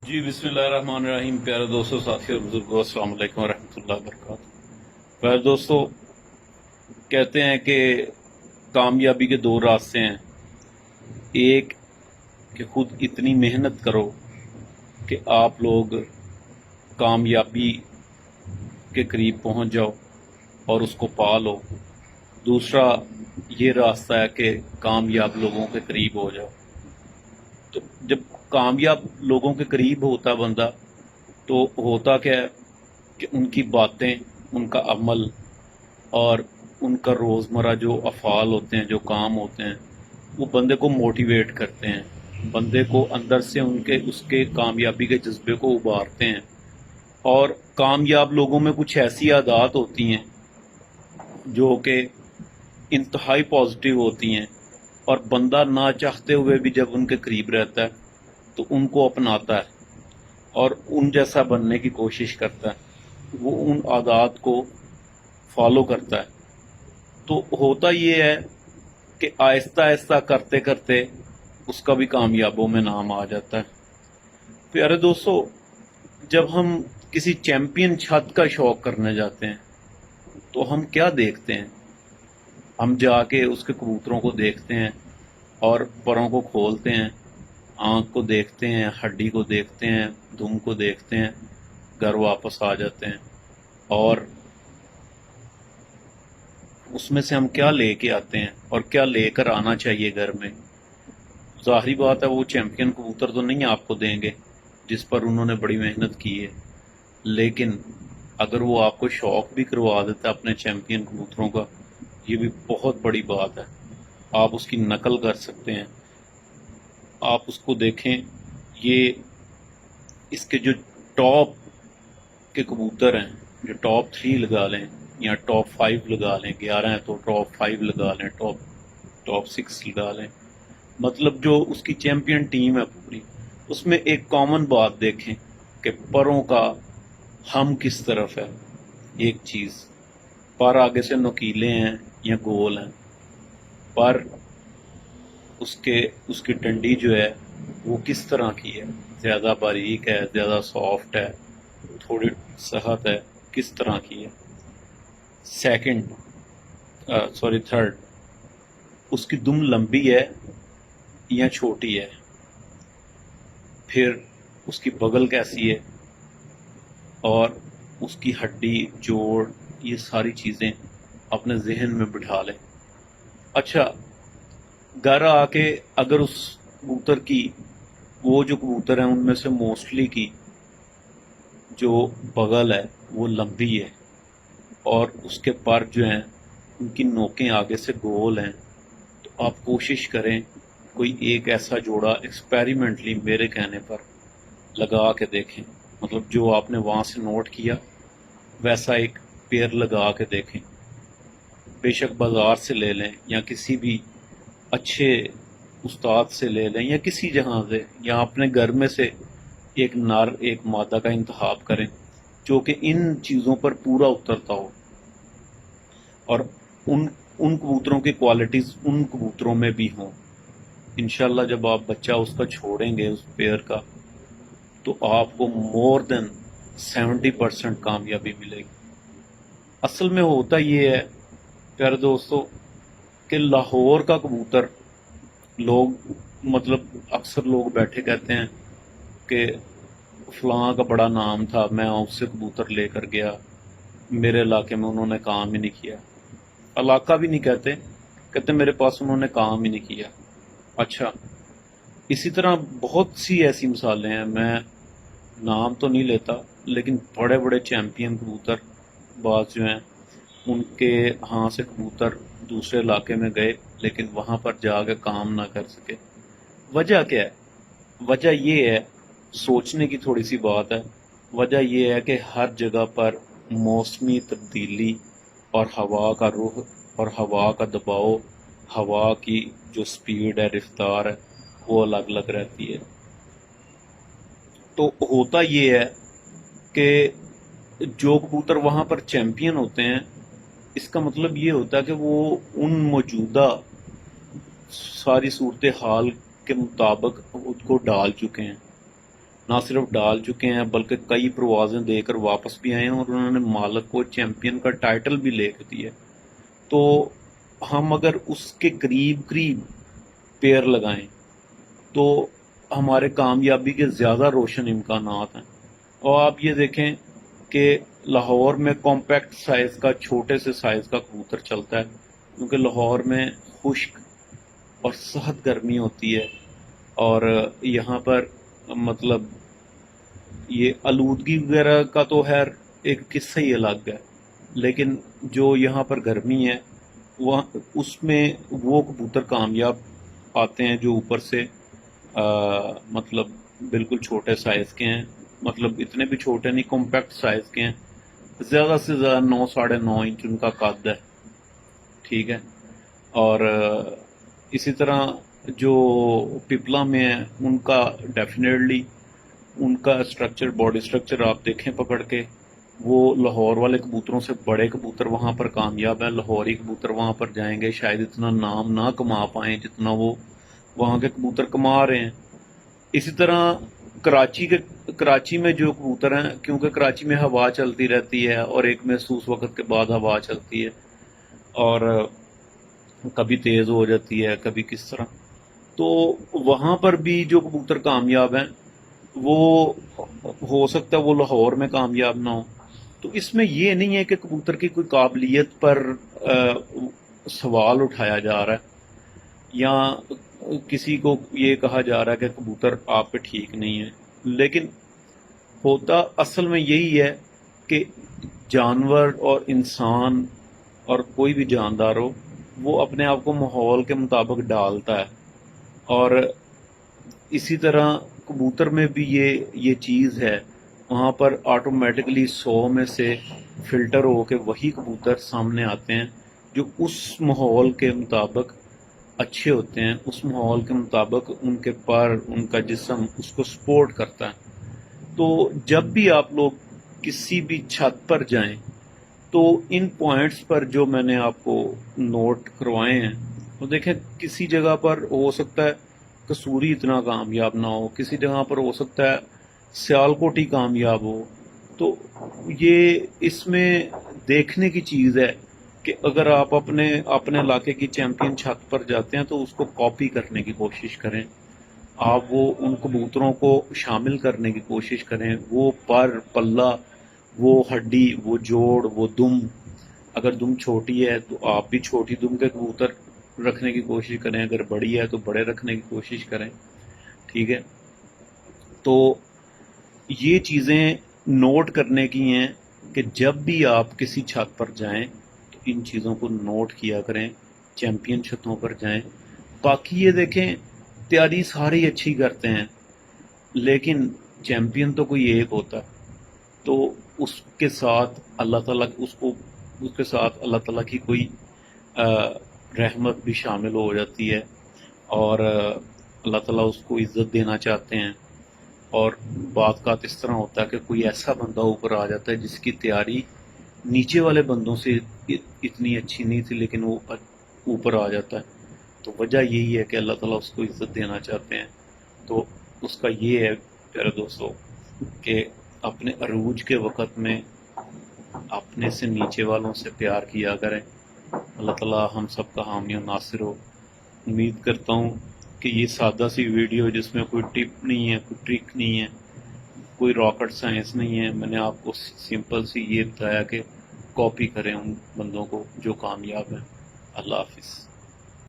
جی बिस्मिल्लाहिर्रहमानिर्रहीम। प्यारे दोस्तों, साथियों और बुजुर्गों, अस्सलाम वालेकुम रहमतुल्लाहि व बरकातहू। प्यारे दोस्तों, कहते हैं कि कामयाबी के दो रास्ते हैं। एक कि खुद इतनी मेहनत करो कि आप लोग कामयाबी के करीब पहुंच जाओ और उसको पा लो। दूसरा ये रास्ता है कि कामयाब लोगों के करीब हो जाओ। तो जब कामयाब लोगों के करीब होता बंदा, तो होता क्या है कि उनकी बातें, उनका अमल और उनका रोज़मर्रा जो अफ़ाल होते हैं, जो काम होते हैं, वो बंदे को मोटिवेट करते हैं, बंदे को अंदर से उनके उसके कामयाबी के जज्बे को उभारते हैं। और कामयाब लोगों में कुछ ऐसी आदत होती हैं जो कि इंतहाई पॉजिटिव होती हैं, और बंदा ना चाहते हुए भी जब उनके करीब रहता है तो उनको अपनाता है और उन जैसा बनने की कोशिश करता है, वो उन आदत को फॉलो करता है। तो होता ये है कि आहिस्ता आहिस्ता करते करते उसका भी कामयाबों में नाम आ जाता है। प्यारे दोस्तों, जब हम किसी चैंपियन छत का शौक करने जाते हैं तो हम क्या देखते हैं? हम जाके उसके कबूतरों को देखते हैं और परों को खोलते हैं, आंख को देखते हैं, हड्डी को देखते हैं, दुम को देखते हैं, घर वापस आ जाते हैं। और उसमें से हम क्या लेके आते हैं और क्या लेकर आना चाहिए घर में? ज़ाहिरी बात है, वो चैंपियन कबूतर तो नहीं आपको देंगे जिस पर उन्होंने बड़ी मेहनत की है, लेकिन अगर वो आपको शौक भी करवा देता है अपने चैंपियन कबूतरों का, ये भी बहुत बड़ी बात है। आप उसकी नकल कर सकते हैं। आप उसको देखें, ये इसके जो टॉप के कबूतर हैं, जो टॉप 3 लगा लें या टॉप 5 लगा लें, 11 हैं तो टॉप 5 लगा लें, टॉप 6 लगा लें, मतलब जो उसकी चैंपियन टीम है पूरी, उसमें एक कॉमन बात देखें कि परों का हम किस तरफ है। एक चीज़, पर आगे से नुकीले हैं या गोल हैं, पर उसके उसकी डंडी जो है वो किस तरह की है, ज़्यादा बारीक है, ज़्यादा सॉफ्ट है, थोड़ी सख्त है, किस तरह की है। सेकंड, सॉरी, थर्ड, उसकी दुम लंबी है या छोटी है। फिर उसकी बगल कैसी है, और उसकी हड्डी, जोड़, ये सारी चीज़ें अपने जहन में बिठा लें। अच्छा, घर आके अगर उस कबूतर की, वो जो कबूतर हैं उनमें से मोस्टली की जो बगल है वो लंबी है और उसके पर जो हैं उनकी नोकें आगे से गोल हैं, तो आप कोशिश करें कोई एक ऐसा जोड़ा एक्सपेरिमेंटली मेरे कहने पर लगा के देखें। मतलब जो आपने वहाँ से नोट किया वैसा एक पेयर लगा के देखें। बेशक बाज़ार से ले लें या किसी भी अच्छे उस्ताद से ले लें या किसी जहाँ से, या अपने घर में से एक नर एक मादा का इंतखाब करें जो कि इन चीज़ों पर पूरा उतरता हो, और उन उन कबूतरों की क्वालिटीज़ उन कबूतरों में भी हों। इंशाल्लाह जब आप बच्चा उसका छोड़ेंगे उस पेयर का, तो आपको मोर देन 70% कामयाबी मिलेगी। असल में होता ये है प्यारे दोस्तों कि लाहौर का कबूतर, लोग, मतलब अक्सर लोग बैठे कहते हैं कि फलां का बड़ा नाम था, मैं उससे कबूतर लेकर गया, मेरे इलाके में उन्होंने काम ही नहीं किया। इलाका भी नहीं कहते, कहते मेरे पास उन्होंने काम ही नहीं किया। अच्छा, इसी तरह बहुत सी ऐसी मिसालें हैं, मैं नाम तो नहीं लेता, लेकिन बड़े बड़े चैंपियन कबूतर बाज जो हैं, उनके यहाँ से कबूतर दूसरे इलाके में गए लेकिन वहाँ पर जाकर काम ना कर सके। वजह क्या है? वजह ये है, सोचने की थोड़ी सी बात है। वजह ये है कि हर जगह पर मौसमी तब्दीली और हवा का रुख और हवा का दबाव, हवा की जो स्पीड है, रफ्तार है, वो अलग अलग रहती है। तो होता ये है कि जो कबूतर वहाँ पर चैंपियन होते हैं, इसका मतलब ये होता है कि वो उन मौजूदा सारी सूरत हाल के मुताबिक उसको डाल चुके हैं। نہ صرف ڈال چکے ہیں بلکہ کئی پروازیں دے کر واپس بھی آئے ہیں اور انہوں نے مالک کو چیمپئن کا ٹائٹل بھی لے کے دیا. تو ہم اگر اس کے قریب قریب پیر لگائیں تو ہمارے کامیابی کے زیادہ روشن امکانات ہیں. اور آپ یہ دیکھیں کہ لاہور میں کمپیکٹ سائز کا چھوٹے سے سائز کا کبوتر چلتا ہے کیونکہ لاہور میں خشک اور سخت گرمی ہوتی ہے اور یہاں پر مطلب یہ آلودگی وغیرہ کا تو خیر ایک قصہ ہی الگ ہے، لیکن جو یہاں پر گرمی ہے وہ اس میں وہ کبوتر کامیاب آتے ہیں جو اوپر سے مطلب بالکل چھوٹے سائز کے ہیں، مطلب اتنے بھی چھوٹے نہیں، کمپیکٹ سائز کے ہیں، زیادہ سے زیادہ 9 ساڑھے 9 انچ ان کا قد ہے. ٹھیک ہے. اور اسی طرح جو پپلا میں ہیں ان کا ڈیفینیٹلی ان کا اسٹرکچر، باڈی اسٹرکچر آپ دیکھیں پکڑ کے، وہ لاہور والے کبوتروں سے بڑے کبوتر وہاں پر کامیاب ہیں. لاہوری کبوتر وہاں پر جائیں گے شاید اتنا نام نہ کما پائیں جتنا وہ وہاں کے کبوتر کما رہے ہیں. اسی طرح کراچی میں جو کبوتر ہیں، کیونکہ کراچی میں ہوا چلتی رہتی ہے اور ایک محسوس وقت کے بعد ہوا چلتی ہے اور کبھی تیز ہو جاتی ہے کبھی کس طرح، تو وہاں پر بھی جو کبوتر کامیاب ہیں وہ ہو سکتا ہے وہ لاہور میں کامیاب نہ ہو. تو اس میں یہ نہیں ہے کہ کبوتر کی کوئی قابلیت پر سوال اٹھایا جا رہا ہے یا کسی کو یہ کہا جا رہا ہے کہ کبوتر آپ کے ٹھیک نہیں ہے، لیکن ہوتا اصل میں یہی ہے کہ جانور اور انسان اور کوئی بھی جاندار ہو وہ اپنے آپ کو ماحول کے مطابق ڈالتا ہے. اور اسی طرح کبوتر میں بھی یہ چیز ہے، وہاں پر آٹومیٹکلی 100 میں سے فلٹر ہو کے وہی کبوتر سامنے آتے ہیں جو اس ماحول کے مطابق اچھے ہوتے ہیں، اس ماحول کے مطابق ان کے پر، ان کا جسم اس کو سپورٹ کرتا ہے. تو جب بھی آپ لوگ کسی بھی چھت پر جائیں تو ان پوائنٹس پر جو میں نے آپ کو نوٹ کروائے ہیں تو دیکھیں کسی جگہ پر ہو سکتا ہے کسوری اتنا کامیاب نہ ہو، کسی جگہ پر ہو سکتا ہے سیالکوٹ ہی کامیاب ہو. تو یہ اس میں دیکھنے کی چیز ہے کہ اگر آپ اپنے علاقے کی چیمپئن چھت پر جاتے ہیں تو اس کو کاپی کرنے کی کوشش کریں، آپ وہ ان کبوتروں کو شامل کرنے کی کوشش کریں، وہ پر پلہ، وہ ہڈی، وہ جوڑ، وہ دم، اگر دم چھوٹی ہے تو آپ بھی چھوٹی دم کے کبوتر رکھنے کی کوشش کریں، اگر بڑی ہے تو بڑے رکھنے کی کوشش کریں. ٹھیک ہے. تو یہ چیزیں نوٹ کرنے کی ہیں کہ جب بھی آپ کسی چھت پر جائیں تو ان چیزوں کو نوٹ کیا کریں، چیمپئن چھتوں پر جائیں. باقی یہ دیکھیں تیاری ساری اچھی کرتے ہیں لیکن چیمپئن تو کوئی ایک ہوتا ہے، تو اس کے ساتھ اللہ تعالیٰ اس کے ساتھ اللہ تعالیٰ کی کوئی رحمت بھی شامل ہو جاتی ہے اور اللہ تعالیٰ اس کو عزت دینا چاہتے ہیں. اور بعض اوقات اس طرح ہوتا ہے کہ کوئی ایسا بندہ اوپر آ جاتا ہے جس کی تیاری نیچے والے بندوں سے اتنی اچھی نہیں تھی لیکن وہ اوپر آ جاتا ہے. تو وجہ یہی ہے کہ اللہ تعالیٰ اس کو عزت دینا چاہتے ہیں. تو اس کا یہ ہے پیارے دوستو کہ اپنے عروج کے وقت میں اپنے سے نیچے والوں سے پیار کیا کریں. اللہ تعالیٰ ہم سب کا حامی و ناصر ہو. امید کرتا ہوں کہ یہ سادہ سی ویڈیو جس میں کوئی ٹپ نہیں ہے، کوئی ٹرک نہیں ہے، کوئی راکٹ سائنس نہیں ہے، میں نے آپ کو سمپل سی یہ بتایا کہ کاپی کریں ان بندوں کو جو کامیاب ہیں. اللہ حافظ.